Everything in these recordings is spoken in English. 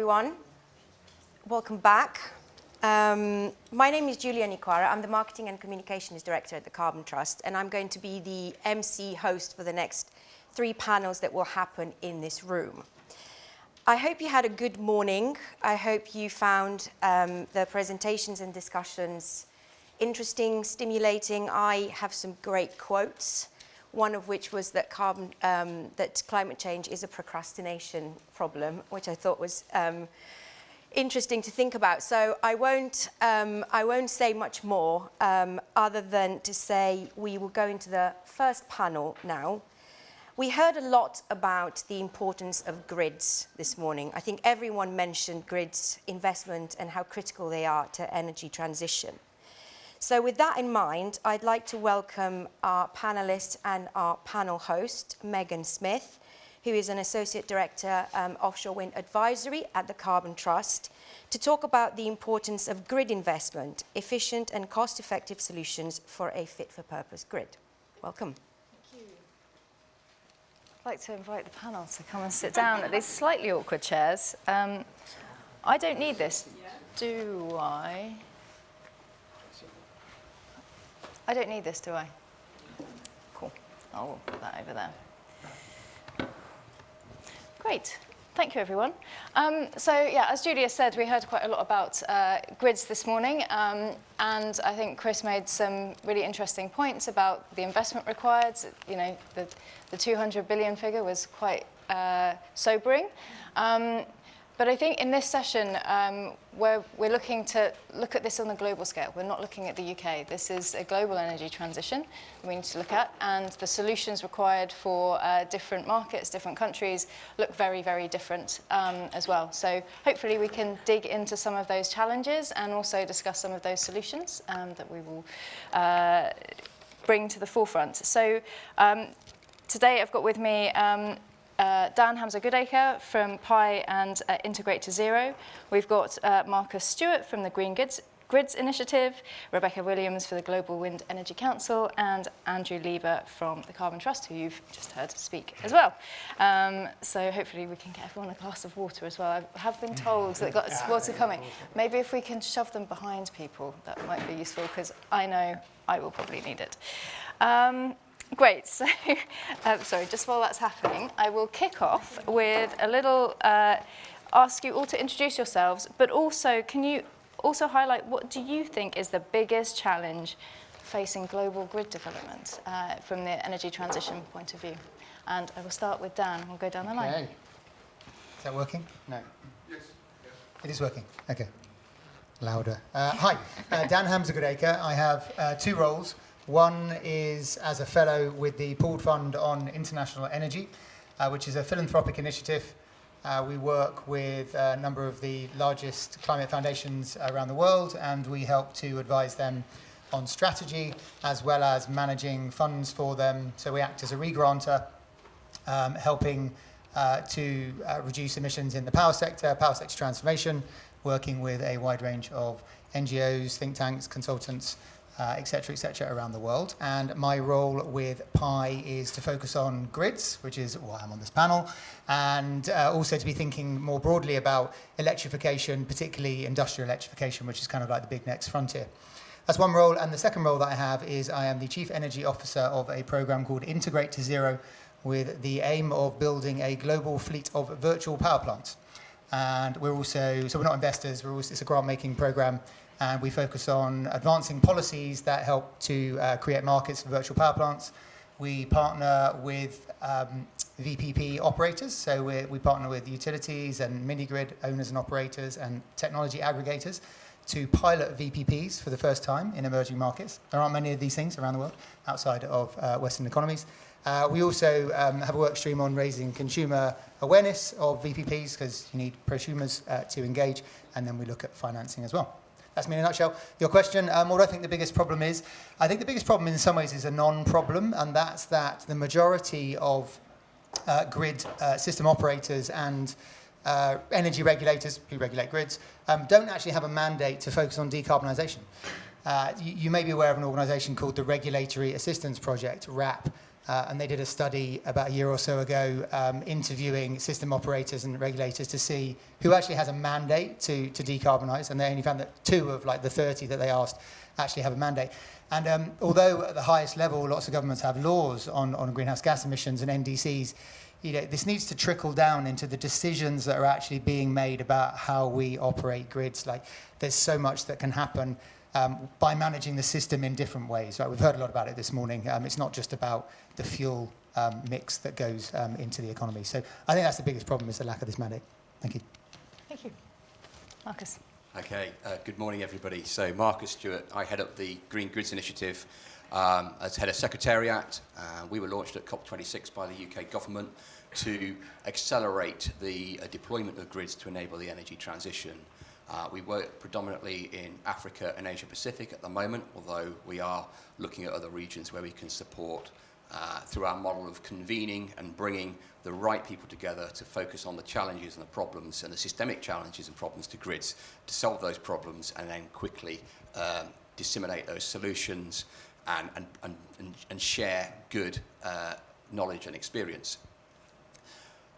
everyone. Welcome back. My name is Julia Nikwara. I'm the Marketing and Communications Director at the Carbon Trust, and I'm going to be the MC host for the next 3 panels that will happen in this room. I hope you had a good morning. I hope you found the presentations and discussions interesting, stimulating. I have some great quotes, one of which was that climate change is a procrastination problem, which I thought was interesting to think about. So I won't say much more other than to say we will go into the first panel now. We heard a lot about the importance of grids this morning. I think everyone mentioned grids, investment, and how critical they are to energy transition. So with that in mind, I'd like to welcome our panelists and our panel host, Megan Smith, who is an Associate Director, Offshore Wind Advisory at the Carbon Trust, to talk about the importance of grid investment, efficient and cost-effective solutions for a fit-for-purpose grid. Welcome. Thank you. I'd like to invite the panel to come and sit down at these slightly awkward chairs. I don't need this, do I? I don't need this, do I? Cool. I'll put that over there. Great. Thank you, everyone. As Julia said, we heard quite a lot about grids this morning, and I think Chris made some really interesting points about the investment required. You know, the 200 billion figure was quite sobering. But I think in this session, we're looking to look at this on a global scale. We're not looking at the UK. This is a global energy transition we need to look at, and the solutions required for different markets, different countries, look very, very different as well. So hopefully we can dig into some of those challenges and also discuss some of those solutions that we will bring to the forefront. So today I've got with me Dan Hamza-Goodacre from PI and Integrate to Zero. We've got Marcus Stewart from the Green Grids Initiative, Rebecca Williams for the Global Wind Energy Council, and Andrew Lever from the Carbon Trust, who you've just heard speak as well. So hopefully we can get everyone a glass of water as well. I have been told that got water coming. Maybe if we can shove them behind people, that might be useful, because I know I will probably need it. Great, so, sorry, just while that's happening, I will kick off with a little, ask you all to introduce yourselves, but also, can you also highlight what do you think is the biggest challenge facing global grid development from the energy transition point of view? And I will start with Dan, and we'll go down the line. Okay. Is that working? No. Yes. It is working, okay. Louder. Hi, Dan Hamza-Goodacre. I have 2 roles. One is as a fellow with the Pooled Fund on International Energy, which is a philanthropic initiative. We work with a number of the largest climate foundations around the world, and we help to advise them on strategy as well as managing funds for them. So we act as a re-grantor, helping to reduce emissions in the power sector transformation, working with a wide range of NGOs, think tanks, consultants, et cetera, around the world. And my role with PI is to focus on grids, which is why I'm on this panel, and also to be thinking more broadly about electrification, particularly industrial electrification, which is kind of like the big next frontier. That's one role. And the second role that I have is I am the Chief Energy Officer of a program called Integrate to Zero, with the aim of building a global fleet of virtual power plants. And we're also, so we're not investors, it's a grant-making program, and we focus on advancing policies that help to create markets for virtual power plants. We partner with VPP operators, so we partner with utilities and mini-grid owners and operators and technology aggregators to pilot VPPs for the first time in emerging markets. There aren't many of these things around the world outside of Western economies. We also have a work stream on raising consumer awareness of VPPs, because you need prosumers to engage, and then we look at financing as well. That's me in a nutshell. Your question, what I think the biggest problem is, I think the biggest problem in some ways is a non-problem, and that's that the majority of grid system operators and energy regulators who regulate grids don't actually have a mandate to focus on decarbonisation. You may be aware of an organisation called the Regulatory Assistance Project, RAP, and they did a study about a year or so ago interviewing system operators and regulators to see who actually has a mandate to decarbonise, and they only found that 2 of like the 30 that they asked actually have a mandate. And although at the highest level lots of governments have laws on greenhouse gas emissions and NDCs, this needs to trickle down into the decisions that are actually being made about how we operate grids. Like, there's so much that can happen by managing the system in different ways. Right? We've heard a lot about it this morning. It's not just about the fuel mix that goes into the economy. So I think that's the biggest problem, is the lack of this mandate. Thank you. Thank you. Marcus. Okay, good morning, everybody. So Marcus Stewart, I head up the Green Grids Initiative as head of Secretariat. We were launched at COP26 by the UK government to accelerate the deployment of grids to enable the energy transition. We work predominantly in Africa and Asia Pacific at the moment, although we are looking at other regions where we can support through our model of convening and bringing the right people together to focus on the challenges and the problems and the systemic challenges and problems to grids, to solve those problems and then quickly disseminate those solutions and share good knowledge and experience.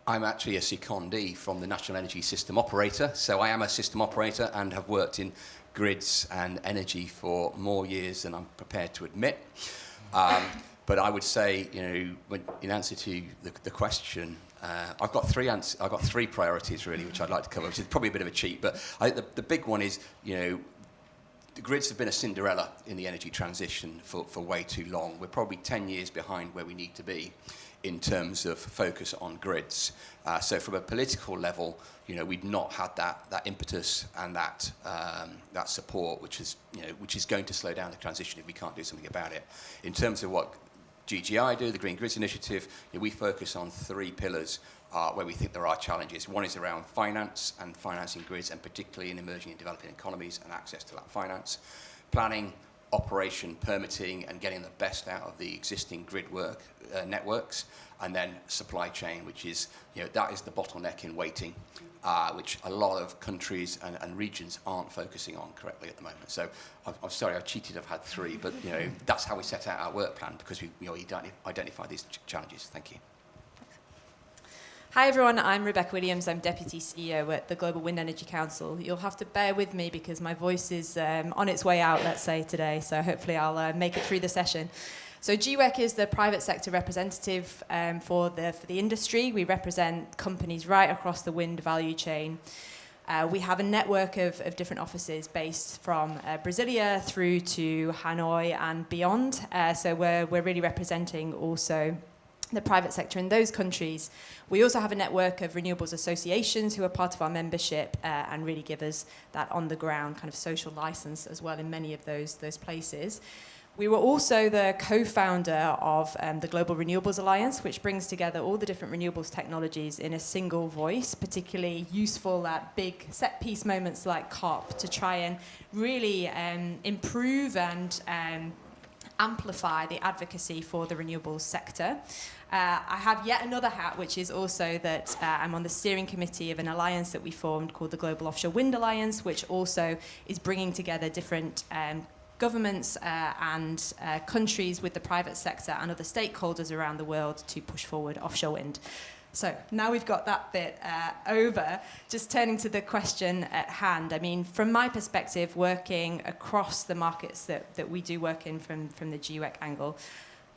I'm actually a secondee from the National Energy System Operator, so I am a system operator and have worked in grids and energy for more years than I'm prepared to admit. But I would say, in answer to the question, I've got 3 priorities really, which I'd like to cover, which is probably a bit of a cheat. But I think the big one is, the grids have been a Cinderella in the energy transition for way too long. We're probably 10 years behind where we need to be in terms of focus on grids. So from a political level, we've not had that impetus and that support, which is going to slow down the transition if we can't do something about it. In terms of what GGI do, the Green Grids Initiative, we focus on 3 pillars where we think there are challenges. One is around finance and financing grids, and particularly in emerging and developing economies and access to that finance. Planning, operation, permitting, and getting the best out of the existing grid networks, and then supply chain, which is, that is the bottleneck in waiting, which a lot of countries and regions aren't focusing on correctly at the moment. So I'm sorry, I've cheated, I've had 3, but that's how we set out our work plan, because we identify these challenges. Thank you. Hi everyone, I'm Rebecca Williams. I'm Deputy CEO at the Global Wind Energy Council. You'll have to bear with me because my voice is on its way out, let's say, today, so hopefully I'll make it through the session. So GWEC is the private sector representative for the industry. We represent companies right across the wind value chain. We have a network of different offices based from Brasilia through to Hanoi and beyond. So we're really representing also the private sector in those countries. We also have a network of renewables associations who are part of our membership and really give us that on-the-ground kind of social license as well in many of those places. We were also the co-founder of the Global Renewables Alliance, which brings together all the different renewables technologies in a single voice, particularly useful at big set-piece moments like COP to try and really improve and amplify the advocacy for the renewables sector. I have yet another hat, which is also that I'm on the steering committee of an alliance that we formed called the Global Offshore Wind Alliance, which also is bringing together different governments and countries with the private sector and other stakeholders around the world to push forward offshore wind. So now we've got that bit over, just turning to the question at hand. I mean, from my perspective, working across the markets that we do work in from the GWEC angle,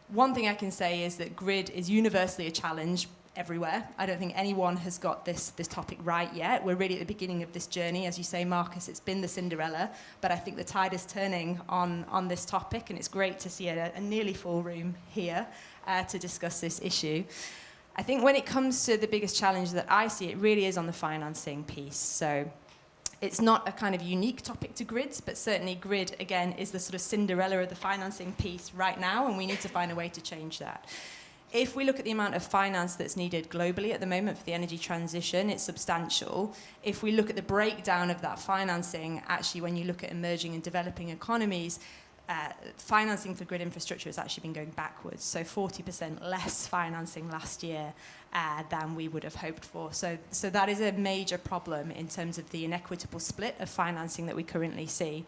one thing I can say is that grid is universally a challenge everywhere. I don't think anyone has got this topic right yet. We're really at the beginning of this journey. As you say, Marcus, it's been the Cinderella, but I think the tide is turning on this topic, and it's great to see a nearly full room here to discuss this issue. I think when it comes to the biggest challenge that I see, it really is on the financing piece. So it's not a kind of unique topic to grids, but certainly grid, again, is the sort of Cinderella of the financing piece right now, and we need to find a way to change that. If we look at the amount of finance that's needed globally at the moment for the energy transition, it's substantial. If we look at the breakdown of that financing, actually, when you look at emerging and developing economies, financing for grid infrastructure has actually been going backwards. So 40% less financing last year than we would have hoped for. So that is a major problem in terms of the inequitable split of financing that we currently see.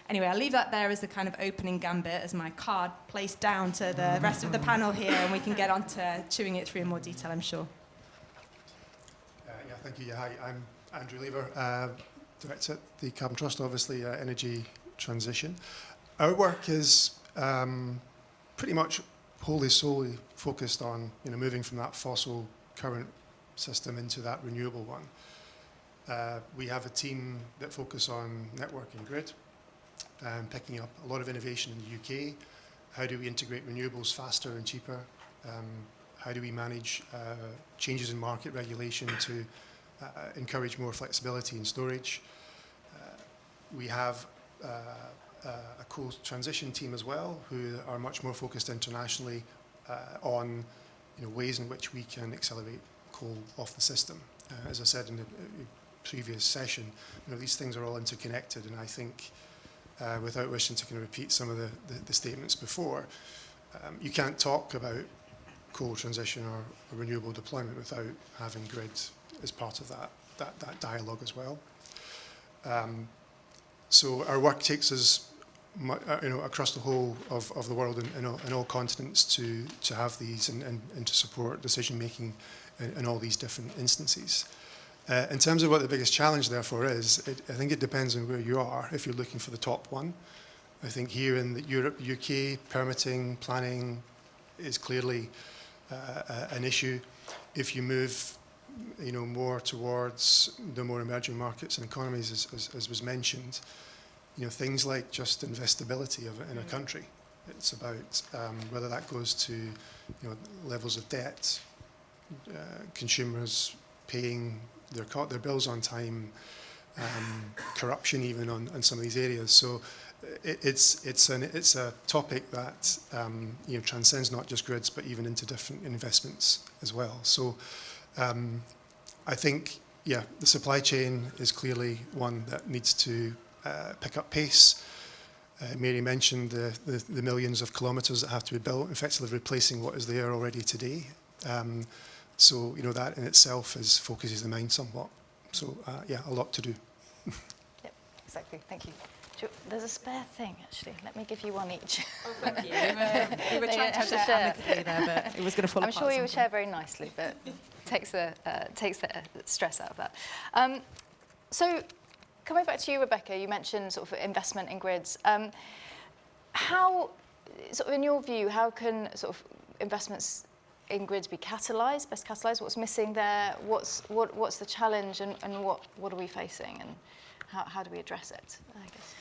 Anyway, I'll leave that there as the kind of opening gambit as my card placed down to the rest of the panel here, and we can get on to chewing it through in more detail, I'm sure. Yeah, thank you. Yeah, hi, I'm Andrew Lever, Director at the Carbon Trust, obviously energy transition. Our work is pretty much wholly solely focused on moving from that fossil current system into that renewable one. We have a team that focus on network and grid, picking up a lot of innovation in the UK. How do we integrate renewables faster and cheaper? How do we manage changes in market regulation to encourage more flexibility in storage? We have a cool transition team as well, who are much more focused internationally on ways in which we can accelerate coal off the system. As I said in the previous session, these things are all interconnected, and I think, without wishing to kind of repeat some of the statements before, you can't talk about coal transition or renewable deployment without having grid as part of that dialogue as well. So our work takes us across the whole of the world in all continents to have these and to support decision making in all these different instances. In terms of what the biggest challenge therefore is, I think it depends on where you are. If you're looking for the top one, I think here in Europe, UK, permitting, planning is clearly an issue. If you move more towards the more emerging markets and economies, as was mentioned, things like just investability in a country. It's about whether that goes to levels of debt, consumers paying their bills on time, corruption even on some of these areas. So it's a topic that transcends not just grids but even into different investments as well. So I think the supply chain is clearly one that needs to pick up pace. Mary mentioned the millions of kilometres that have to be built, effectively replacing what is there already today. So that in itself focuses the mind somewhat. So a lot to do. Yep, exactly. Thank you. There's a spare thing, actually. Let me give you one each. Oh, thank you. We were trying to share amicably there, but it was going to fall apart. I'm sure you would share very nicely, but takes the stress out of that. So coming back to you, Rebecca, you mentioned sort of investment in grids. How, sort of in your view, how can sort of investments in grids be best catalysed? What's missing there? What's the challenge, and what are we facing, and how do we address it, I guess?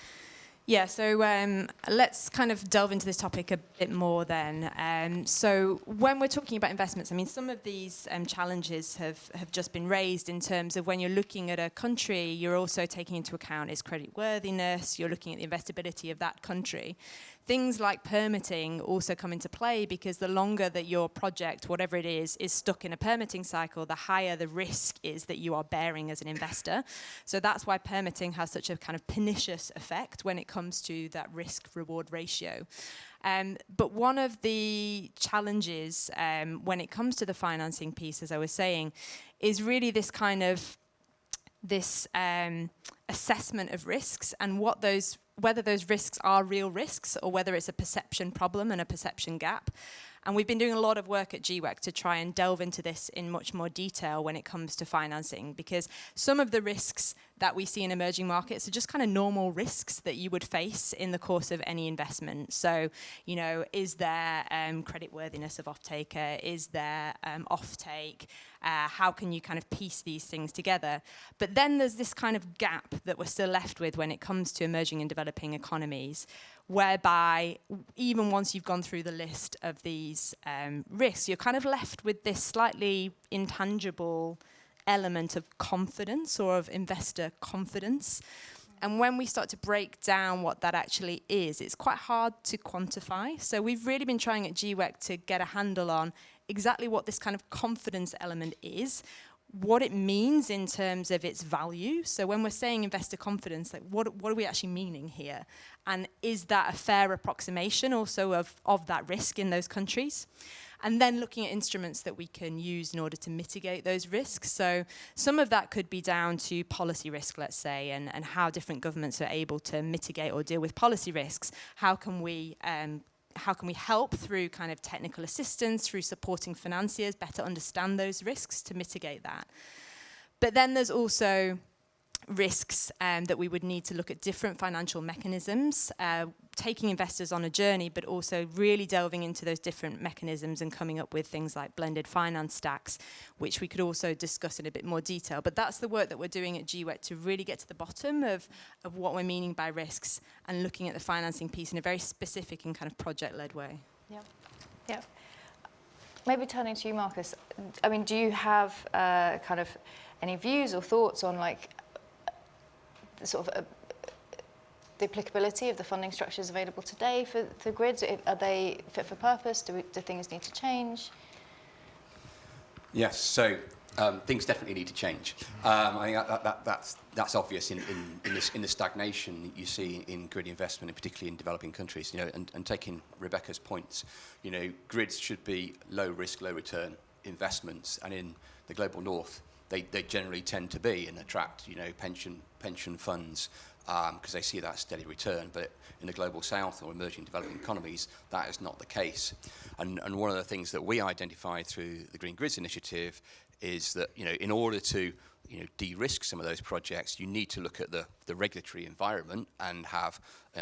Yeah, so let's kind of delve into this topic a bit more then. So when we're talking about investments, I mean, some of these challenges have just been raised in terms of when you're looking at a country, you're also taking into account its creditworthiness, you're looking at the investability of that country. Things like permitting also come into play, because the longer that your project, whatever it is stuck in a permitting cycle, the higher the risk is that you are bearing as an investor. So that's why permitting has such a kind of pernicious effect when it comes to that risk-reward ratio. But one of the challenges when it comes to the financing piece, as I was saying, is really this kind of assessment of risks and whether those risks are real risks or whether it's a perception problem and a perception gap. And we've been doing a lot of work at GWEC to try and delve into this in much more detail when it comes to financing, because some of the risks that we see in emerging markets are just kind of normal risks that you would face in the course of any investment. So, is there creditworthiness of off-taker? Is there offtake? How can you kind of piece these things together? But then there's this kind of gap that we're still left with when it comes to emerging and developing economies, whereby even once you've gone through the list of these risks, you're kind of left with this slightly intangible element of confidence or of investor confidence. And when we start to break down what that actually is, it's quite hard to quantify. So we've really been trying at GWEC to get a handle on exactly what this kind of confidence element is, what it means in terms of its value. So when we're saying investor confidence, like what are we actually meaning here? And is that a fair approximation also of that risk in those countries? And then looking at instruments that we can use in order to mitigate those risks. So some of that could be down to policy risk, let's say, and how different governments are able to mitigate or deal with policy risks. How can we help through kind of technical assistance, through supporting financiers, better understand those risks to mitigate that? But then there's also risks that we would need to look at different financial mechanisms, taking investors on a journey, but also really delving into those different mechanisms and coming up with things like blended finance stacks, which we could also discuss in a bit more detail. But that's the work that we're doing at GWEC to really get to the bottom of what we're meaning by risks and looking at the financing piece in a very specific and kind of project-led way. Yeah, yeah. Maybe turning to you, Marcus. I mean, do you have kind of any views or thoughts on like the sort of the applicability of the funding structures available today for grids? Are they fit for purpose? Do things need to change? Yes, so things definitely need to change. I think that's obvious in the stagnation that you see in grid investment, and particularly in developing countries. You know, and taking Rebecca's points, you know, grids should be low risk, low return investments, and in the global north, they generally tend to be and attract, you know, pension funds because they see that steady return. But in the global south or emerging developing economies, that is not the case. And one of the things that we identified through the Green Grids Initiative is that, you know, in order to, you know, de-risk some of those projects, you need to look at the regulatory environment and have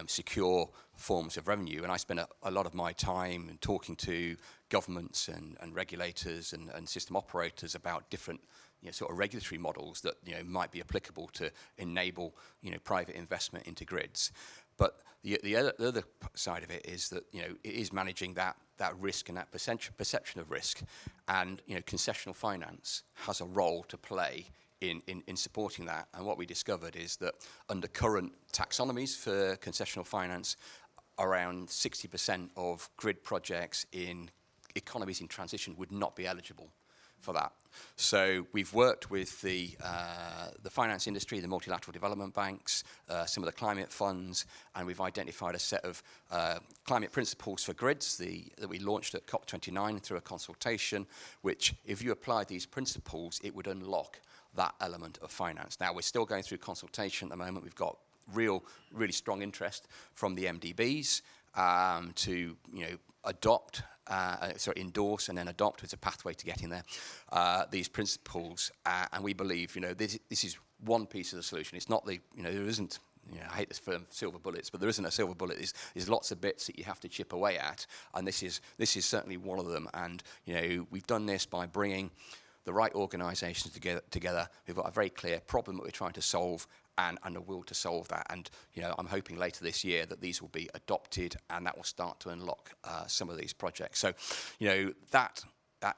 secure forms of revenue. And I spend a lot of my time talking to governments and regulators and system operators about different, you know, sort of regulatory models that, you know, might be applicable to enable, you know, private investment into grids. But the other side of it is that, you know, it is managing that risk and that perception of risk. And, you know, concessional finance has a role to play in supporting that. And what we discovered is that under current taxonomies for concessional finance, around 60% of grid projects in economies in transition would not be eligible for that. So we've worked with the finance industry, the multilateral development banks, some of the climate funds, and we've identified a set of climate principles for grids that we launched at COP29 through a consultation, which if you applied these principles, it would unlock that element of finance. Now, we're still going through consultation at the moment. We've got really strong interest from the MDBs to, you know, endorse and then adopt as a pathway to getting there these principles, and we believe, you know, this is one piece of the solution. It's not the, you know, there isn't, you know, I hate this term silver bullets, but there isn't a silver bullet. There's lots of bits that you have to chip away at, and this is certainly one of them. And, you know, we've done this by bringing the right organisations together. We've got a very clear problem that we're trying to solve, and a will to solve that. And, you know, I'm hoping later this year that these will be adopted and that will start to unlock some of these projects. So, you know, that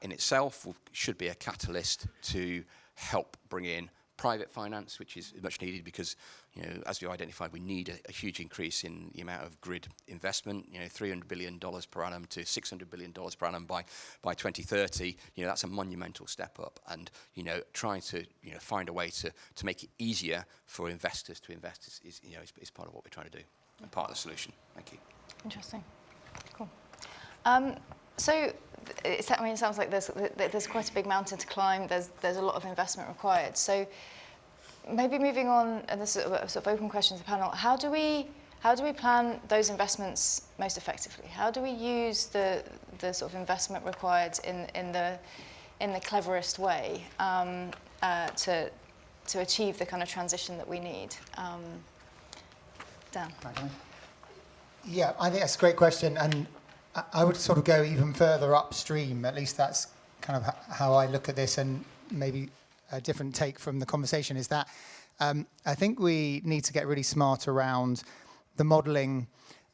in itself should be a catalyst to help bring in private finance, which is much needed because, you know, as we identified, we need a huge increase in the amount of grid investment, you know, $300 billion per annum to $600 billion per annum by 2030. You know, that's a monumental step up, and, you know, trying to, you know, find a way to make it easier for investors to invest is you know, is part of what we're trying to do and part of the solution. Thank you. Interesting. Cool. So, it sounds like there's quite a big mountain to climb. There's a lot of investment required. So, maybe moving on, and this is a sort of open question to the panel. How do we plan those investments most effectively? How do we use the sort of investment required in the cleverest way to achieve the kind of transition that we need? Dan. Yeah, I think that's a great question, and I would sort of go even further upstream. At least that's kind of how I look at this, and maybe a different take from the conversation is that I think we need to get really smart around the modelling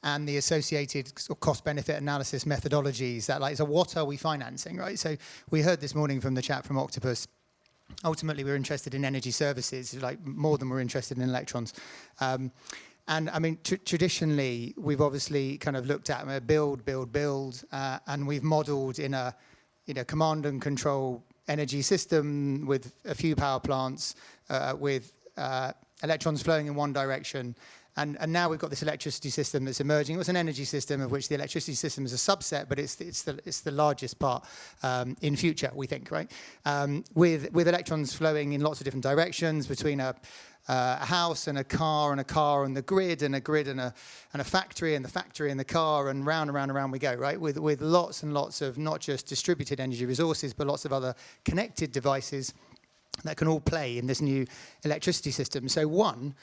and the associated cost-benefit analysis methodologies. That, like, so what are we financing, right? So we heard this morning from the chap from Octopus. Ultimately, we're interested in energy services, like more than we're interested in electrons. And I mean, traditionally, we've obviously kind of looked at build, and we've modelled in a, you know, command and control energy system with a few power plants, with electrons flowing in one direction. And now we've got this electricity system that's emerging. It was an energy system of which the electricity system is a subset, but it's the largest part in future, we think, right? With electrons flowing in lots of different directions between a house and a car and the grid and a grid and a factory and the factory and the car, and round and round and round we go, right? With lots and lots of not just distributed energy resources, but lots of other connected devices that can all play in this new electricity system. So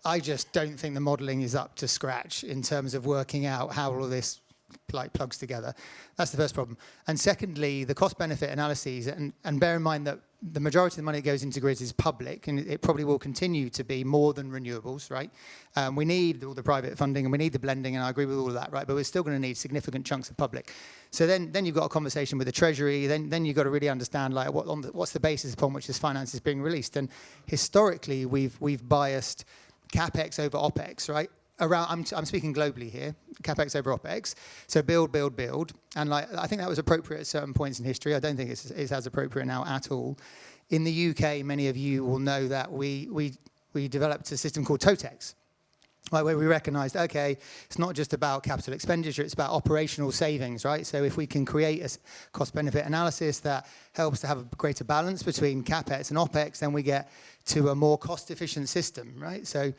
I just don't think the modelling is up to scratch in terms of working out how all of this plugs together. That's the first problem. And secondly, the cost-benefit analyses, and bear in mind that the majority of the money that goes into grids is public, and it probably will continue to be more than renewables, right? We need all the private funding, and we need the blending, and I agree with all of that, right? But we're still going to need significant chunks of public. So then you've got a conversation with the Treasury, then you've got to really understand what's the basis upon which this finance is being released. And historically, we've biased CapEx over OpEx, right? I'm speaking globally here, CapEx over OpEx. So build, and I think that was appropriate at certain points in history. I don't think it's as appropriate now at all. In the UK, many of you will know that we developed a system called TOTEX, right, where we recognised, okay, it's not just about capital expenditure, it's about operational savings, right? So if we can create a cost-benefit analysis that helps to have a greater balance between CapEx and OpEx, then we get to a more cost-efficient system, right? So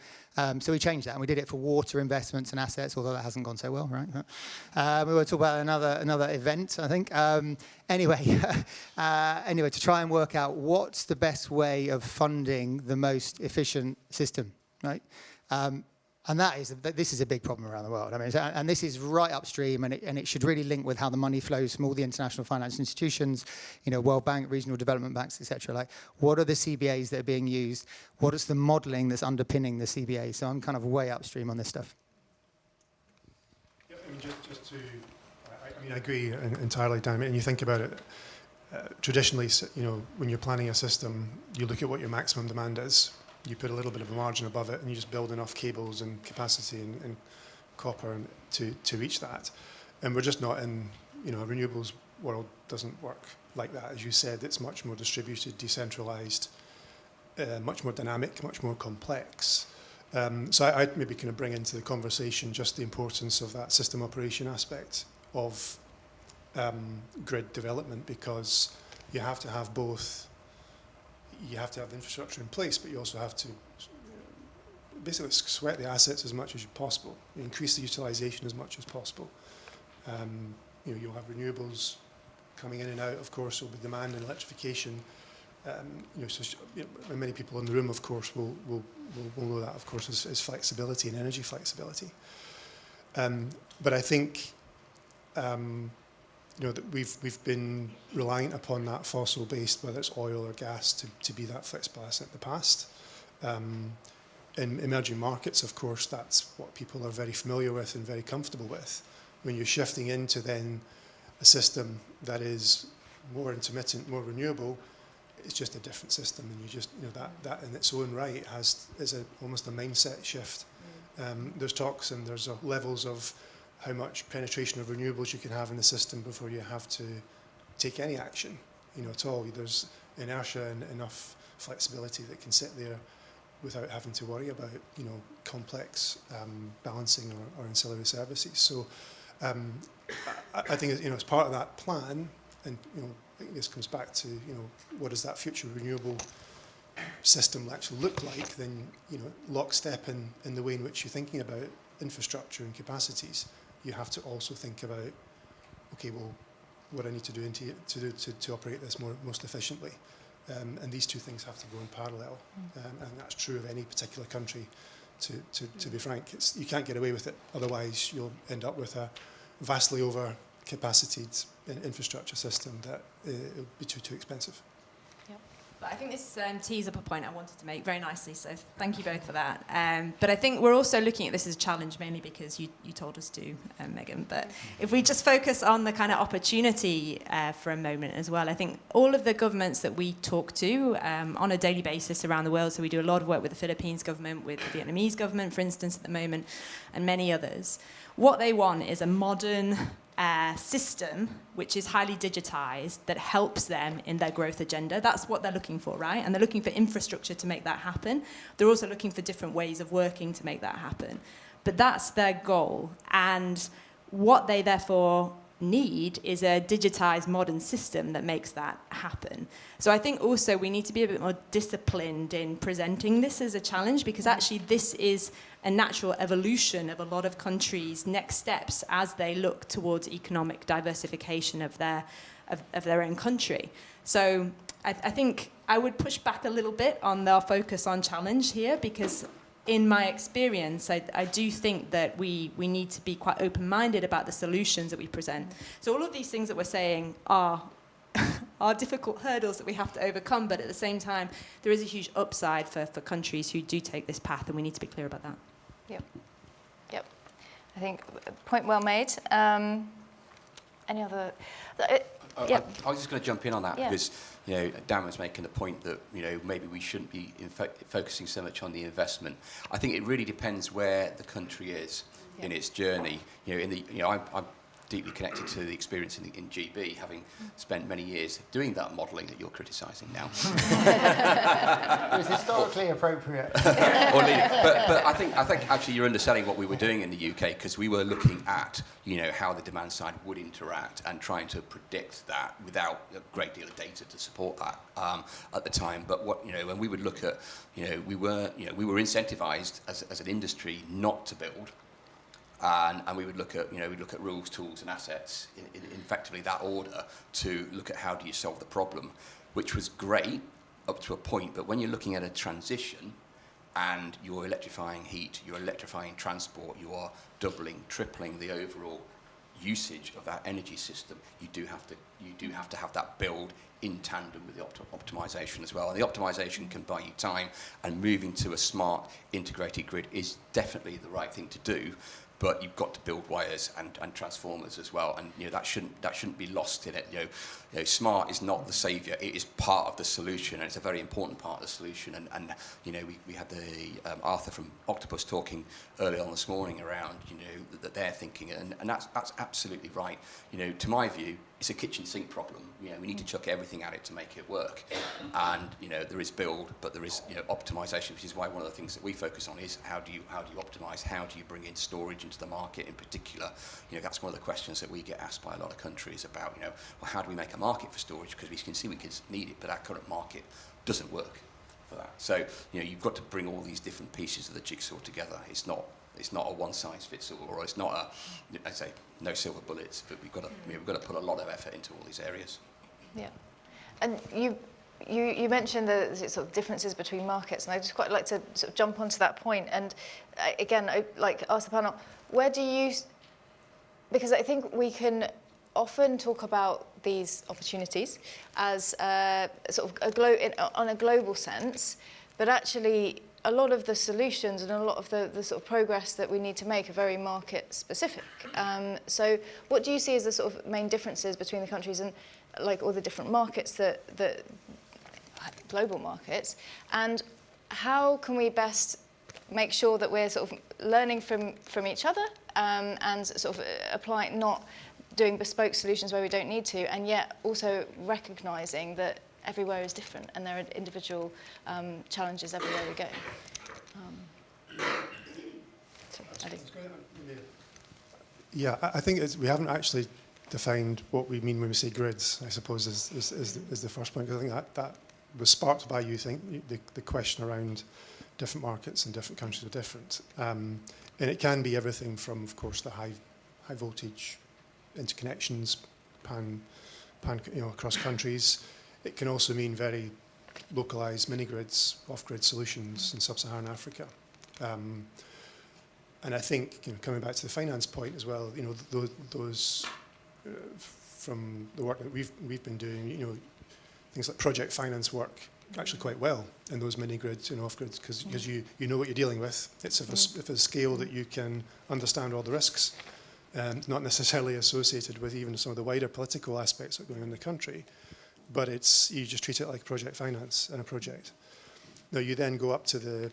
we changed that, and we did it for water investments and assets, although that hasn't gone so well, right? We will talk about another event, I think. Anyway, to try and work out what's the best way of funding the most efficient system, right? And this is a big problem around the world. I mean, and this is right upstream, and it should really link with how the money flows from all the international financial institutions, World Bank, regional development banks, etc. Like, what are the CBAs that are being used? What is the modelling that's underpinning the CBA? So I'm kind of way upstream on this stuff. Yeah, I mean, just to, I agree entirely, Dan. And you think about it, traditionally, when you're planning a system, you look at what your maximum demand is. You put a little bit of a margin above it, and you just build enough cables and capacity and copper to reach that. And we're just not in, a renewables world doesn't work like that. As you said, it's much more distributed, decentralized, much more dynamic, much more complex. So I'd maybe kind of bring into the conversation just the importance of that system operation aspect of grid development, because you have to have both. You have to have the infrastructure in place, but you also have to basically sweat the assets as much as possible, increase the utilization as much as possible. You'll have renewables coming in and out, of course, there'll be demand and electrification. Many people in the room, of course, will know that, of course, is flexibility and energy flexibility. But I think that we've been reliant upon that fossil-based, whether it's oil or gas, to be that flexible asset in the past. In emerging markets, of course, that's what people are very familiar with and very comfortable with. When you're shifting into then a system that is more intermittent, more renewable, it's just a different system, and you just that in its own right is almost a mindset shift. There's talks and there's levels of how much penetration of renewables you can have in the system before you have to take any action, at all. There's inertia and enough flexibility that can sit there without having to worry about, complex balancing or ancillary services. So I think, as part of that plan, and, I think this comes back to, what does that future renewable system actually look like? Then, lockstep in the way in which you're thinking about infrastructure and capacities, you have to also think about, okay, well, what I need to do to operate this most efficiently. And these two things have to go in parallel. And that's true of any particular country, to be frank. You can't get away with it. Otherwise, you'll end up with a vastly over-capacitated infrastructure system that will be too expensive. But I think this tees up a point I wanted to make very nicely, so thank you both for that. But I think we're also looking at this as a challenge, mainly because you told us to, Megan. But if we just focus on the kind of opportunity for a moment as well, I think all of the governments that we talk to on a daily basis around the world, so we do a lot of work with the Philippines government, with the Vietnamese government, for instance, at the moment, and many others, what they want is a modern, system which is highly digitized that helps them in their growth agenda. That's what they're looking for, right? And they're looking for infrastructure to make that happen. They're also looking for different ways of working to make that happen. But that's their goal. And what they therefore need is a digitized modern system that makes that happen. So I think also we need to be a bit more disciplined in presenting this as a challenge, because actually this is a natural evolution of a lot of countries' next steps as they look towards economic diversification of their own country. So I think I would push back a little bit on their focus on challenge here, because in my experience, I do think that we need to be quite open-minded about the solutions that we present. So all of these things that we're saying are difficult hurdles that we have to overcome, but at the same time, there is a huge upside for countries who do take this path, and we need to be clear about that. Yep. I think point well made. Any other? I was just going to jump in on that, Yeah. because Dan was making the point that maybe we shouldn't be focusing so much on the investment. I think it really depends where the country is in its journey. I'm deeply connected to the experience in GB, having spent many years doing that modelling that you're criticising now. It was historically appropriate. But I think actually you're underselling what we were doing in the UK, because we were looking at how the demand side would interact and trying to predict that without a great deal of data to support that at the time. But when we would look at we were incentivised as an industry not to build. And we would look at rules, tools, and assets in effectively that order to look at how do you solve the problem, which was great up to a point. But when you're looking at a transition and you're electrifying heat, you're electrifying transport, you are doubling, tripling the overall usage of that energy system, you do have to have that build in tandem with the optimization as well. And the optimization can buy you time, and moving to a smart integrated grid is definitely the right thing to do. But you've got to build wires and transformers as well, and that shouldn't be lost in it. Smart is not the saviour; it is part of the solution, and it's a very important part of the solution. And we had the Arthur from Octopus talking earlier on this morning around that they're thinking, and that's absolutely right. To my view, it's a kitchen sink problem. We need to chuck everything at it to make it work. And there is build, but there is optimization, which is why one of the things that we focus on is how do you optimize? How do you bring in storage into the market in particular? That's one of the questions that we get asked by a lot of countries about. Well, how do we make a market for storage? Because we can see we can need it, but our current market doesn't work for that. So you've got to bring all these different pieces of the jigsaw together. It's not a one-size-fits-all, or it's not I say no silver bullets, but we've got to put a lot of effort into all these areas. Yeah, and you mentioned the sort of differences between markets, and I'd just quite like to sort of jump onto that point. And again, I ask the panel, where do you? Because I think we can often talk about these opportunities as sort of on a global sense, but actually a lot of the solutions and a lot of the sort of progress that we need to make are very market specific. So what do you see as the sort of main differences between the countries and all the different markets that global markets, and how can we best make sure that we're sort of learning from each other and sort of applying, not doing bespoke solutions where we don't need to, and yet also recognising that everywhere is different and there are individual challenges everywhere we go. Yeah, I think we haven't actually defined what we mean when we say grids, I suppose, is the first point. Because I think that was sparked by the question around different markets and different countries are different. And it can be everything from, of course, the high voltage interconnections across countries. It can also mean very localized mini-grids, off-grid solutions in sub-Saharan Africa. And I think, coming back to the finance point as well, those from the work that we've been doing, things like project finance work actually quite well in those mini-grids and off-grids, because you know what you're dealing with. It's of a scale that you can understand all the risks, not necessarily associated with even some of the wider political aspects that are going on in the country, but you just treat it like project finance and a project. Now you then go up to the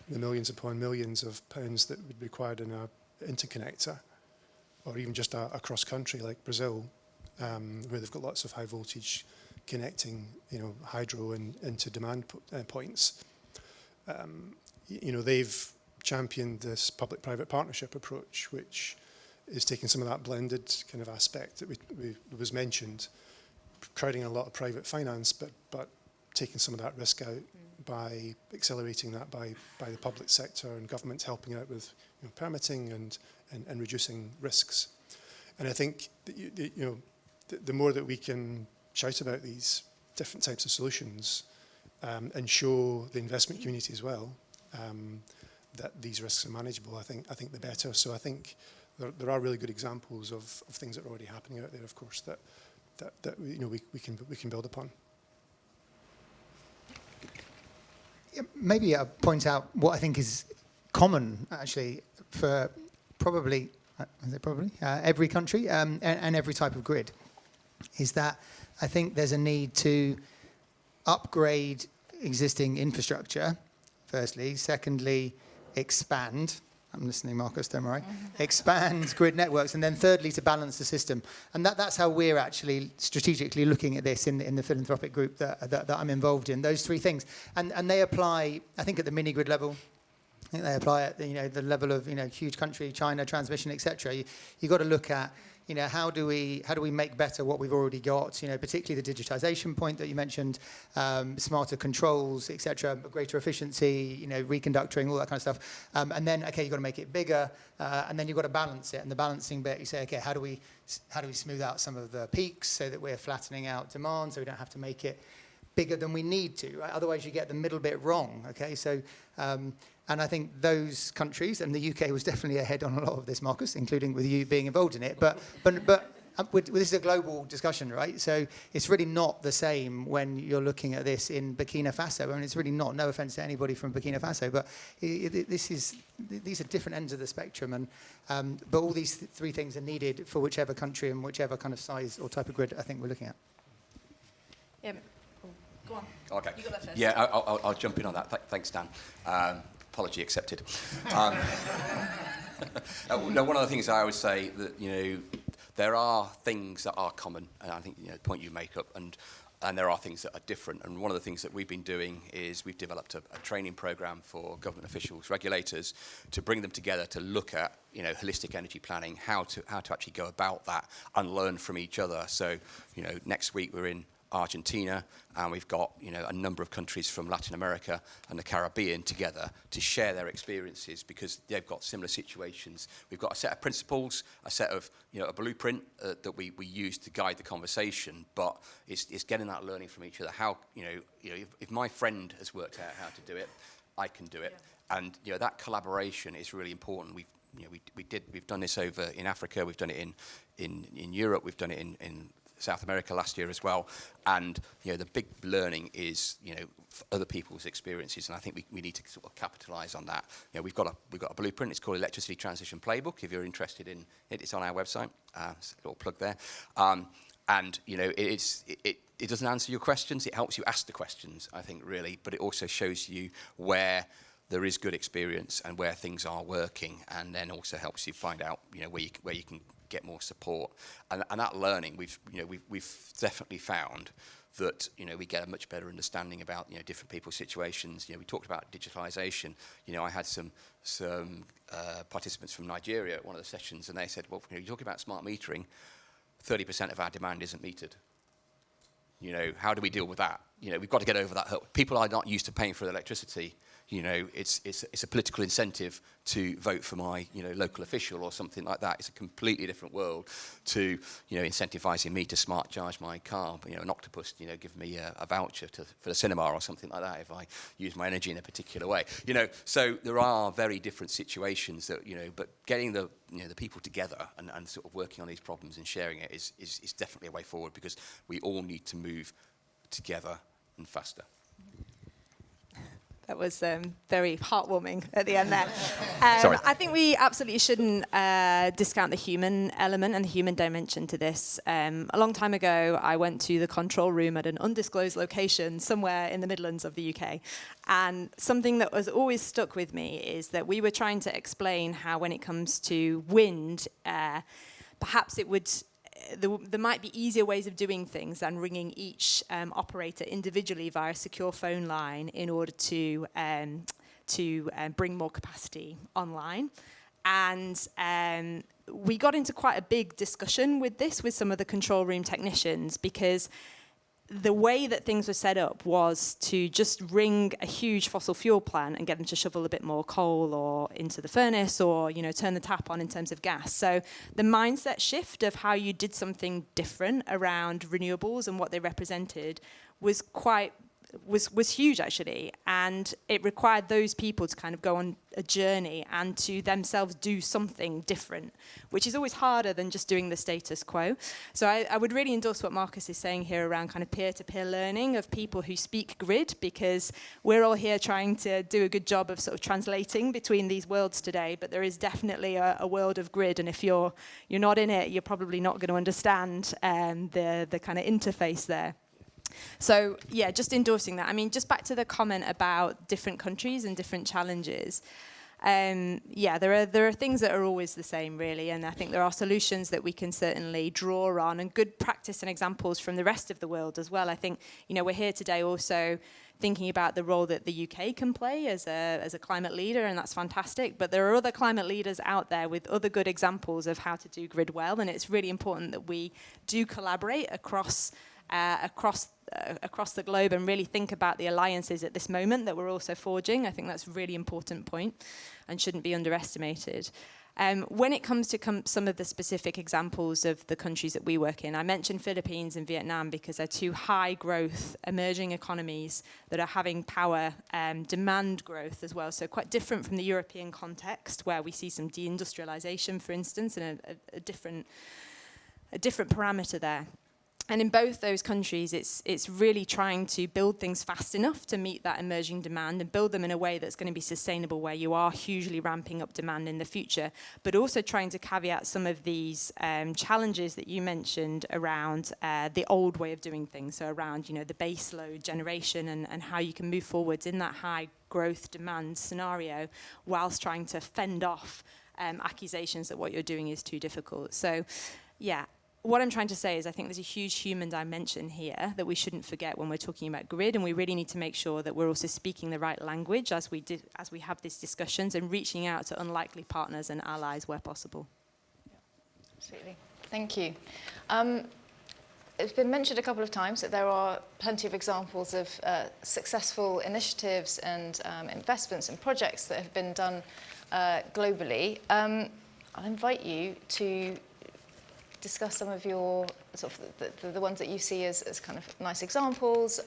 millions upon millions of pounds that would be required in an interconnector or even just across country like Brazil, where they've got lots of high voltage connecting, hydro into demand points. They've championed this public-private partnership approach, which is taking some of that blended kind of aspect that was mentioned, crowding a lot of private finance, but taking some of that risk out by accelerating that by the public sector and governments helping out with permitting and reducing risks. And I think that, the more that we can shout about these different types of solutions and show the investment community as well that these risks are manageable, I think the better. So I think there are really good examples of things that are already happening out there, of course, that we can build upon. Yeah, maybe I'll point out what I think is common, actually, for probably every country and every type of grid, is that I think there's a need to upgrade existing infrastructure, firstly. Secondly, expand. I'm listening, Marcus, don't worry. Expand grid networks. And then thirdly, to balance the system. And that's how we're actually strategically looking at this in the philanthropic group that I'm involved in, those three things. And they apply, I think, at the mini-grid level. I think they apply at the level of huge country, China, transmission, etc. You got to look at how do we make better what we've already got? Particularly the digitization point that you mentioned, smarter controls, etc. Greater efficiency, reconductoring, all that kind of stuff. And then you've got to make it bigger, and then you've got to balance it. And the balancing bit, you say, okay, how do we smooth out some of the peaks so that we're flattening out demand, so we don't have to make it bigger than we need to. Right? Otherwise, you get the middle bit wrong. Okay, so. And I think those countries, and the UK was definitely ahead on a lot of this, Marcus, including with you being involved in it. But this is a global discussion, right? So it's really not the same when you're looking at this in Burkina Faso. I mean, it's really not. No offence to anybody from Burkina Faso, but these are different ends of the spectrum. And but all these three things are needed for whichever country and whichever kind of size or type of grid I think we're looking at. Yeah. Go on. Okay. You got that first. Yeah, I'll jump in on that. Thanks, Dan. Apology accepted. Now, one of the things I always say that there are things that are common, and I think the point you make up, and there are things that are different. And one of the things that we've been doing is we've developed a training program for government officials, regulators, to bring them together to look at holistic energy planning, how to actually go about that and learn from each other. So next week we're in Argentina, and we've got a number of countries from Latin America and the Caribbean together to share their experiences, because they've got similar situations. We've got a set of principles, a set of a blueprint that we use to guide the conversation, but it's getting that learning from each other. How if my friend has worked out how to do it, I can do it, and that collaboration is really important. We've done this over in Africa, we've done it in Europe, we've done it in South America last year as well, and the big learning is other people's experiences, and I think we need to sort of capitalise on that. We've got a blueprint. It's called Electricity Transition Playbook. If you're interested in it, it's on our website. A little plug there. And it doesn't answer your questions. It helps you ask the questions, I think, really, but it also shows you where there is good experience and where things are working, and then also helps you find out where you can get more support, and that learning we've definitely found that we get a much better understanding about different people's situations. We talked about digitalisation. I had some participants from Nigeria at one of the sessions, and they said, well, you're talking about smart metering. 30% of our demand isn't metered. How do we deal with that? We've got to get over that hurdle. People are not used to paying for electricity. It's a political incentive to vote for my local official or something like that. It's a completely different world to incentivising me to smart charge my car. An octopus give me a voucher for the cinema or something like that if I use my energy in a particular way. So there are very different situations that but getting the people together and sort of working on these problems and sharing it is definitely a way forward, because we all need to move together and faster. That was very heartwarming at the end there. Sorry. I think we absolutely shouldn't discount the human element and the human dimension to this. A long time ago, I went to the control room at an undisclosed location somewhere in the Midlands of the UK. And something that was always stuck with me is that we were trying to explain how, when it comes to wind, perhaps it would, there might be easier ways of doing things than ringing each operator individually via a secure phone line in order to bring more capacity online. And we got into quite a big discussion with this with some of the control room technicians, because the way that things were set up was to just ring a huge fossil fuel plant and get them to shovel a bit more coal or into the furnace, or turn the tap on in terms of gas. So the mindset shift of how you did something different around renewables and what they represented was was huge, actually, and it required those people to kind of go on a journey and to themselves do something different, which is always harder than just doing the status quo. So I would really endorse what Marcus is saying here around kind of peer-to-peer learning of people who speak grid, because we're all here trying to do a good job of sort of translating between these worlds today, but there is definitely a world of grid, and if you're not in it, you're probably not going to understand the kind of interface there. So, yeah, just endorsing that. I mean, just back to the comment about different countries and different challenges. Yeah, there are things that are always the same, really, and I think there are solutions that we can certainly draw on, and good practice and examples from the rest of the world as well. I think, we're here today also thinking about the role that the UK can play as a climate leader, and that's fantastic. But there are other climate leaders out there with other good examples of how to do grid well, and it's really important that we do collaborate across the globe and really think about the alliances at this moment that we're also forging. I think that's a really important point and shouldn't be underestimated. When it comes to some of the specific examples of the countries that we work in, I mentioned Philippines and Vietnam because they're two high-growth emerging economies that are having power demand growth as well. So quite different from the European context, where we see some deindustrialization, for instance, and a different parameter there. And in both those countries, it's really trying to build things fast enough to meet that emerging demand and build them in a way that's going to be sustainable, where you are hugely ramping up demand in the future, but also trying to caveat some of these challenges that you mentioned around the old way of doing things, so around the base load generation and how you can move forwards in that high growth demand scenario whilst trying to fend off accusations that what you're doing is too difficult. So, yeah. What I'm trying to say is I think there's a huge human dimension here that we shouldn't forget when we're talking about grid, and we really need to make sure that we're also speaking the right language as we have these discussions and reaching out to unlikely partners and allies where possible. Yeah, absolutely. Thank you. It's been mentioned a couple of times that there are plenty of examples of successful initiatives and investments and projects that have been done globally. I'll invite you to discuss some of your sort of the ones that you see as kind of nice examples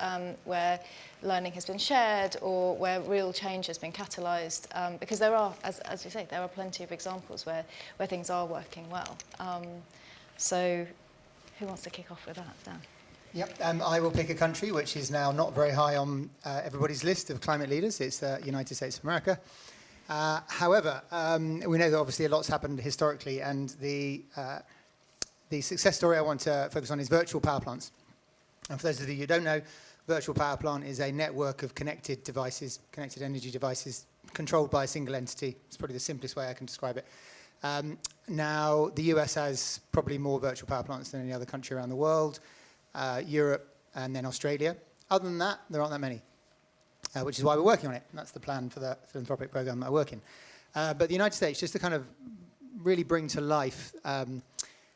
where learning has been shared or where real change has been catalysed, because there are, as you say, there are plenty of examples where things are working well. So who wants to kick off with that, Dan? Yep, I will pick a country which is now not very high on everybody's list of climate leaders. It's the United States of America. However, we know that obviously a lot's happened historically, and the success story I want to focus on is virtual power plants. And for those of you who don't know, virtual power plant is a network of connected devices, connected energy devices, controlled by a single entity. It's probably the simplest way I can describe it. Now, the US has probably more virtual power plants than any other country around the world, Europe, and then Australia. Other than that, there aren't that many, which is why we're working on it. That's the plan for the philanthropic program that I work in. But the United States, just to kind of really bring to life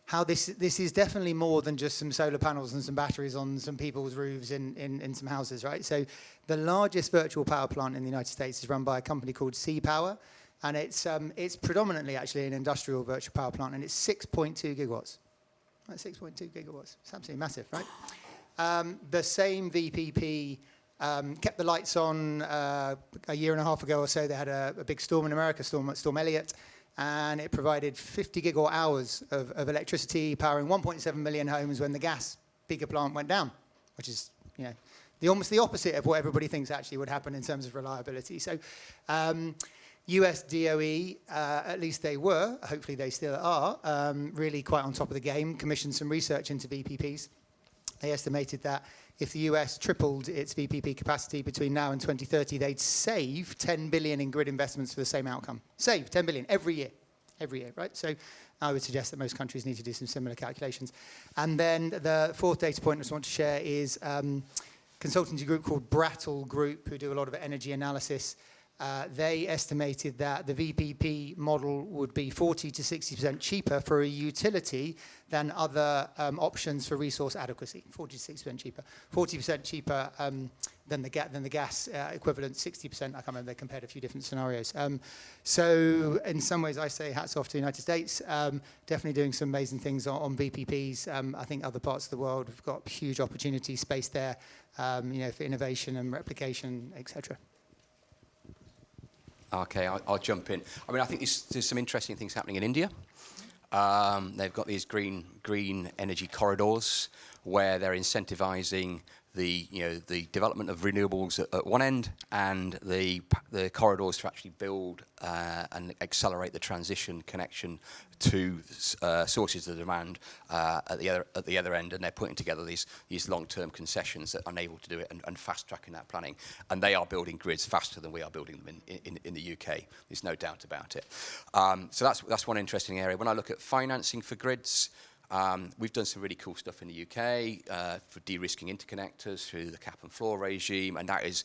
how this is definitely more than just some solar panels and some batteries on some people's roofs in some houses, right? So the largest virtual power plant in the United States is run by a company called Power, and it's predominantly actually an industrial virtual power plant, and it's 6.2 gigawatts. Right, 6.2 gigawatts. It's absolutely massive, right? The same VPP kept the lights on a year and a half ago or so. They had a big storm in America, Storm Elliott, and it provided 50 gigawatt hours of electricity, powering 1.7 million homes when the gas peaker plant went down, which is almost the opposite of what everybody thinks actually would happen in terms of reliability. So US DOE, at least they were, hopefully they still are, really quite on top of the game, commissioned some research into VPPs. They estimated that if the US tripled its VPP capacity between now and 2030, they'd save 10 billion in grid investments for the same outcome. Save 10 billion every year, right? So I would suggest that most countries need to do some similar calculations. And then the fourth data point I just want to share is consultancy group called Brattle Group, who do a lot of energy analysis. They estimated that the VPP model would be 40 to 60% cheaper for a utility than other options for resource adequacy. 40 to 60% cheaper. 40% cheaper than the gas equivalent. 60%. I can't remember. They compared a few different scenarios. So in some ways, I say hats off to the United States. Definitely doing some amazing things on VPPs. I think other parts of the world have got huge opportunity space there, for innovation and replication, etc. Okay, I'll jump in. I mean, I think there's some interesting things happening in India. They've got these green energy corridors where they're incentivizing the development of renewables at one end and the corridors to actually build and accelerate the transition connection to sources of demand at the other end, and they're putting together these long-term concessions that enable to do it and fast-tracking that planning. And they are building grids faster than we are building them in the UK. There's no doubt about it. So that's one interesting area. When I look at financing for grids, we've done some really cool stuff in the UK for de-risking interconnectors through the cap and floor regime, and that is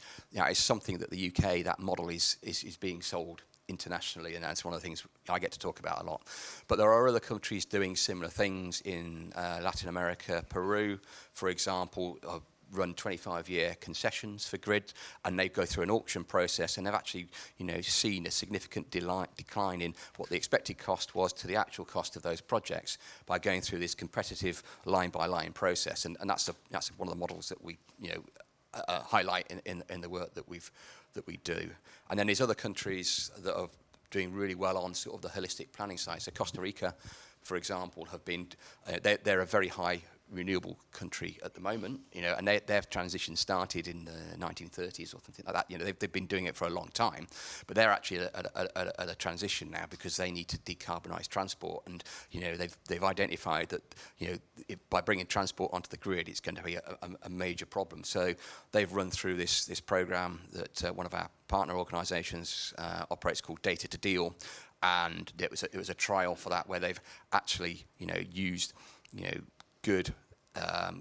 something that the UK, that model is being sold internationally, and that's one of the things I get to talk about a lot. But there are other countries doing similar things in Latin America. Peru, for example, run 25-year concessions for grid, and they go through an auction process, and they've actually seen a significant decline in what the expected cost was to the actual cost of those projects by going through this competitive line-by-line process, and that's one of the models that we highlight in the work that we do. And then there's other countries that are doing really well on sort of the holistic planning side. So Costa Rica, for example, have been they're a very high renewable country at the moment, and their transition started in the 1930s or something like that. They've been doing it for a long time, but they're actually at a transition now because they need to decarbonise transport, and they've identified that by bringing transport onto the grid, it's going to be a major problem. So they've run through this program that one of our partner organisations operates called Data to Deal, and it was a trial for that where they've actually used good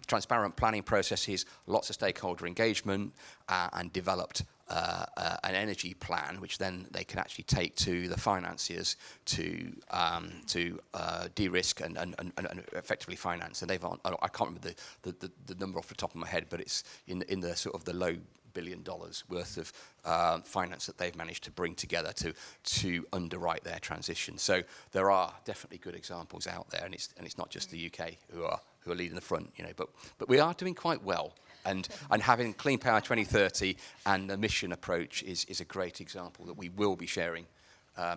transparent planning processes, lots of stakeholder engagement, and developed an energy plan, which then they can actually take to the financiers to de-risk and effectively finance. And I can't remember the number off the top of my head, but it's in the sort of the low $1 billion worth of finance that they've managed to bring together to underwrite their transition. So there are definitely good examples out there, and it's not just the UK who are leading the front, but we are doing quite well. And having Clean Power 2030 and the mission approach is a great example that we will be sharing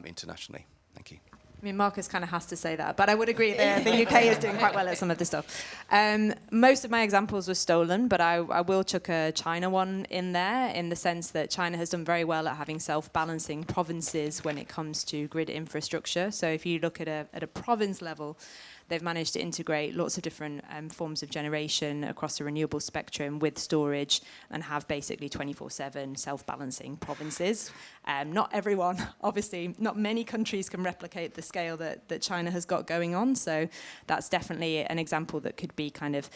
internationally. Thank you. I mean, Marcus kind of has to say that, but I would agree that the UK is doing quite well at some of this stuff. Most of my examples were stolen, but I will chuck a China one in there, in the sense that China has done very well at having self-balancing provinces when it comes to grid infrastructure. So if you look at a province level, they've managed to integrate lots of different forms of generation across the renewable spectrum with storage and have basically 24/7 self-balancing provinces. Not everyone, obviously, not many countries can replicate the scale that China has got going on. So that's definitely an example that could be kind of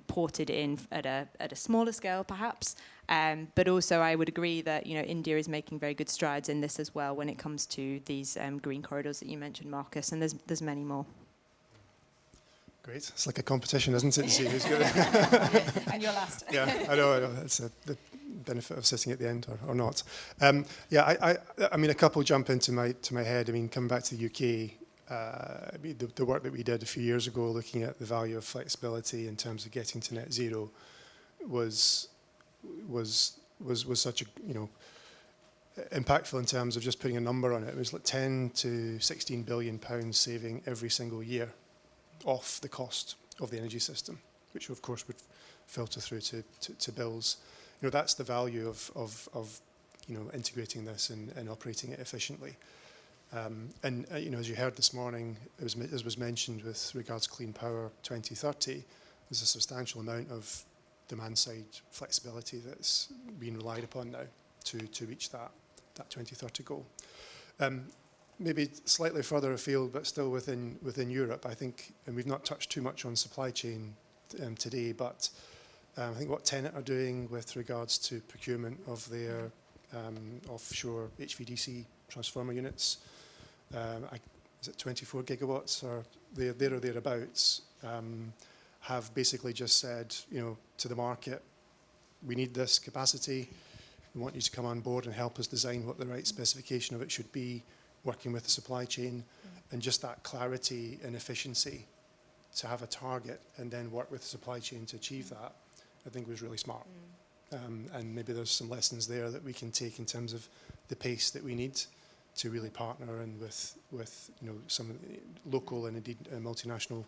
ported in at a smaller scale, perhaps. But also I would agree that India is making very good strides in this as well when it comes to these green corridors that you mentioned, Marcus, and there's many more. Great. It's like a competition, isn't it, to see who's good? And you're last. Yeah, I know. That's the benefit of sitting at the end or not. I mean, a couple jump into my head. I mean, coming back to the UK, the work that we did a few years ago, looking at the value of flexibility in terms of getting to net zero, was such a impactful in terms of just putting a number on it. It was like 10 to 16 billion pounds saving every single year off the cost of the energy system, which of course would filter through to bills. That's the value of integrating this and operating it efficiently. As you heard this morning, as was mentioned with regards to Clean Power 2030, there's a substantial amount of demand side flexibility that's being relied upon now to reach that 2030 goal. maybe slightly further afield, but still within Europe, I think, and we've not touched too much on supply chain today, but I think what TenneT are doing with regards to procurement of their offshore HVDC transformer units, is it 24 gigawatts or there or thereabouts, have basically just said, to the market, we need this capacity. We want you to come on board and help us design what the right specification of it should be, working with the supply chain, and just that clarity and efficiency to have a target and then work with the supply chain to achieve that, I think was really smart. And maybe there's some lessons there that we can take in terms of the pace that we need to really partner and with some local and indeed multinational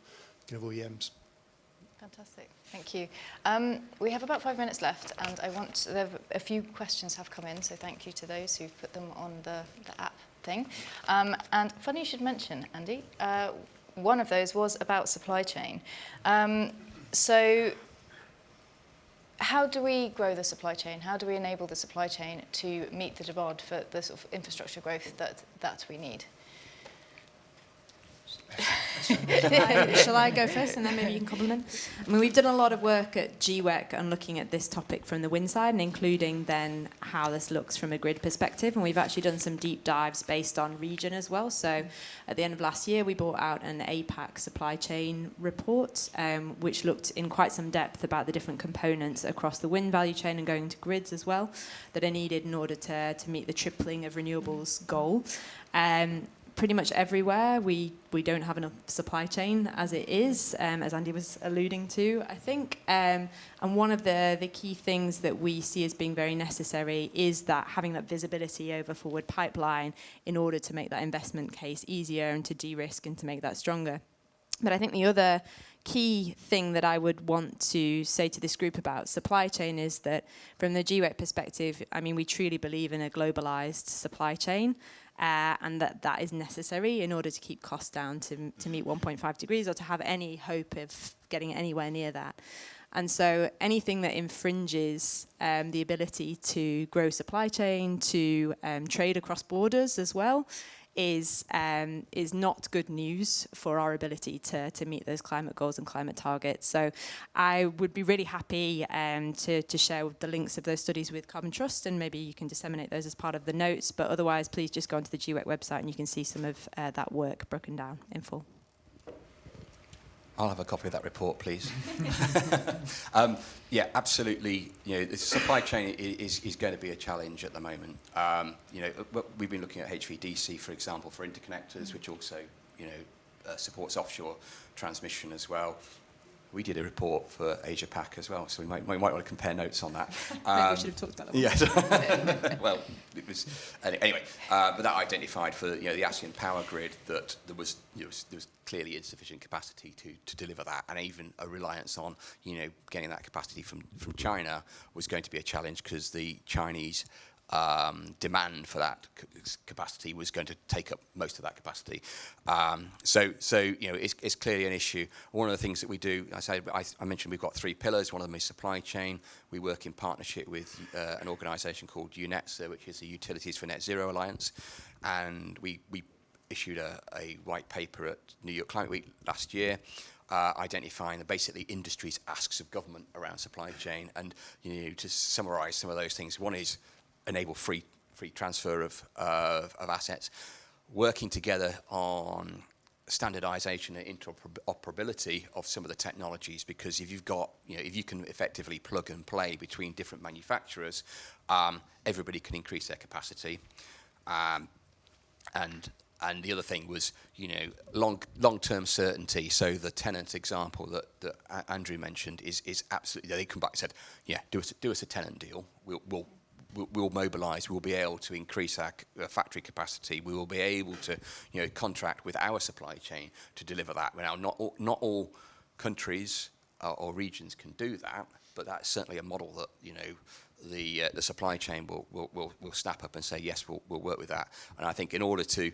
kind of OEMs. Fantastic, thank you. We have about 5 minutes left, and a few questions have come in, so thank you to those who've put them on the app thing. And funny you should mention, Andy, one of those was about supply chain. So how do we grow the supply chain? How do we enable the supply chain to meet the demand for the sort of infrastructure growth that we need? Shall I go first and then maybe you can compliment? I mean, we've done a lot of work at GWEC on looking at this topic from the wind side and including then how this looks from a grid perspective. And we've actually done some deep dives based on region as well. So at the end of last year, we brought out an APAC supply chain report, which looked in quite some depth about the different components across the wind value chain and going to grids as well that are needed in order to meet the tripling of renewables goal. Pretty much everywhere we don't have enough supply chain as it is, as Andy was alluding to, I think. And one of the key things that we see as being very necessary is that having that visibility over forward pipeline in order to make that investment case easier and to de-risk and to make that stronger. But I think the other key thing that I would want to say to this group about supply chain is that from the GWEC perspective, I mean, we truly believe in a globalized supply chain. And that is necessary in order to keep costs down to meet 1.5 degrees or to have any hope of getting anywhere near that. And so anything that infringes the ability to grow supply chain, to trade across borders as well, is not good news for our ability to meet those climate goals and climate targets. So I would be really happy to share the links of those studies with Carbon Trust, and maybe you can disseminate those as part of the notes. But otherwise, please just go onto the GWEC website and you can see some of that work broken down in full. I'll have a copy of that report, please. Yeah, absolutely. The supply chain is going to be a challenge at the moment. We've been looking at HVDC, for example, for interconnectors, which also, supports offshore transmission as well. We did a report for Asia Pac as well, so we might want to compare notes on that. Maybe we should have talked about that. Yes. Well, it was anyway. But that identified for the ASEAN power grid that there was clearly insufficient capacity to deliver that, and even a reliance on getting that capacity from China was going to be a challenge because the Chinese demand for that capacity was going to take up most of that capacity. So it's clearly an issue. One of the things that we do, I mentioned we've got 3 pillars. One of them is supply chain. We work in partnership with an organisation called UNETSA, which is the Utilities for Net Zero Alliance, and we issued a white paper at New York Climate Week last year, identifying basically industry's asks of government around supply chain. And to summarise some of those things, one is enable free transfer of assets, working together on standardization and interoperability of some of the technologies, because if you can effectively plug and play between different manufacturers, everybody can increase their capacity. And the other thing was, long-term certainty. So the TenneT example that Andrew mentioned is absolutely. They come back and said, "Yeah, do us a TenneT deal. We'll mobilise. We'll be able to increase our factory capacity. We will be able to, contract with our supply chain to deliver that." Now, not all countries or regions can do that, but that's certainly a model that the supply chain will snap up and say, yes, we'll work with that. And I think in order to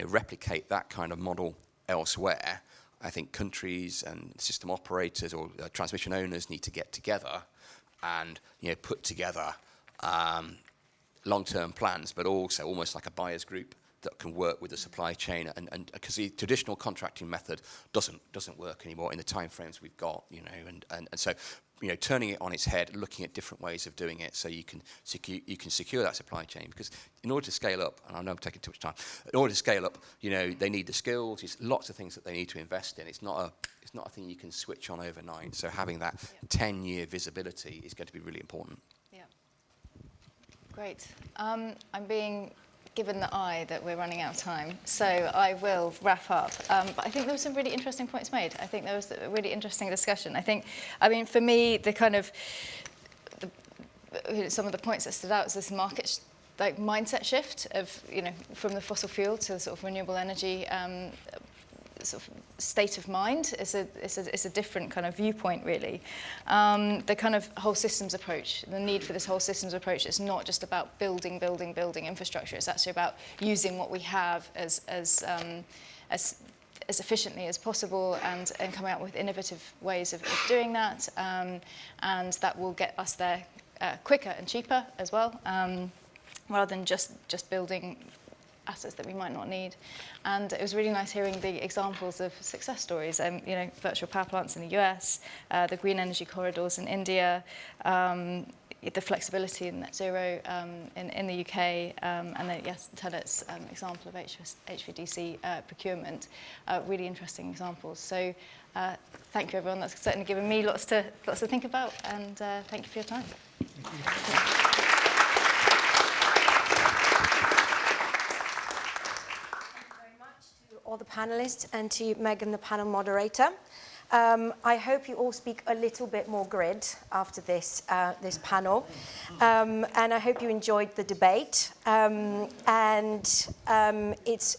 replicate that kind of model elsewhere, I think countries and system operators or transmission owners need to get together and put together long-term plans, but also almost like a buyers group that can work with the supply chain, and because the traditional contracting method doesn't work anymore in the timeframes we've got, you know, and so, you know, turning it on its head, looking at different ways of doing it, so you can secure that supply chain. Because in order to scale up, and I know I'm taking too much time, in order to scale up, you know, they need the skills. There's lots of things that they need to invest in. It's not a thing you can switch on overnight. So having that 10-year visibility is going to be really important. Yeah. Great. I'm being given the eye that we're running out of time, so I will wrap up. But I think there were some really interesting points made. I think there was a really interesting discussion. I mean, for me, some of the points that stood out is this market mindset shift of, you know, from the fossil fuel to the sort of renewable energy sort of state of mind. It's a different kind of viewpoint, really. The kind of whole systems approach, the need for this whole systems approach, it's not just about building infrastructure. It's actually about using what we have as efficiently as possible and coming up with innovative ways of doing that. And that will get us there quicker and cheaper as well, rather than just building assets that we might not need. And it was really nice hearing the examples of success stories, you know, virtual power plants in the US, the green energy corridors in India, the flexibility in net zero in the UK, and then, yes, Tenet's example of HVDC procurement, really interesting examples. So thank you, everyone. That's certainly given me lots to think about, and thank you for your time. All the panelists and to Megan, the panel moderator. I hope you all speak a little bit more grid after this panel, and I hope you enjoyed the debate. It's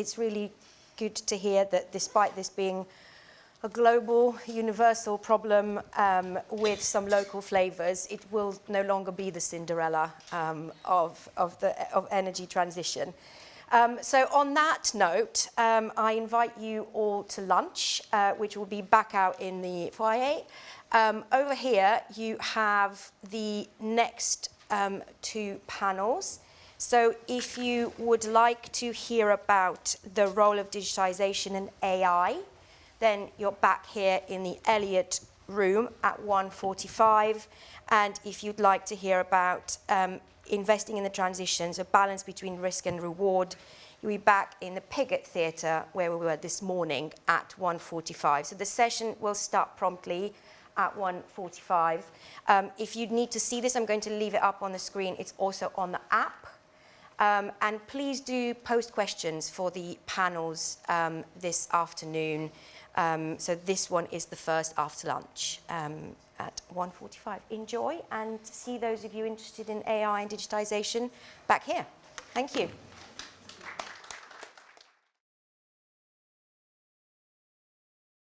really good to hear that despite this being a global, universal problem with some local flavors, it will no longer be the Cinderella of energy transition. So on that note, I invite you all to lunch, which will be back out in the foyer. Over here, you have the next two panels. So if you would like to hear about the role of digitization and AI, then you're back here in the Elliott room at 1:45. And if you'd like to hear about investing in the transition, so balance between risk and reward, you'll be back in the Piggott Theatre where we were this morning at 1:45. So the session will start promptly at 1:45. If you need to see this, I'm going to leave it up on the screen. It's also on the app. And please do post questions for the panels this afternoon. So this one is the first after lunch. At 1:45. Enjoy, and see those of you interested in AI and digitization back here. Thank you.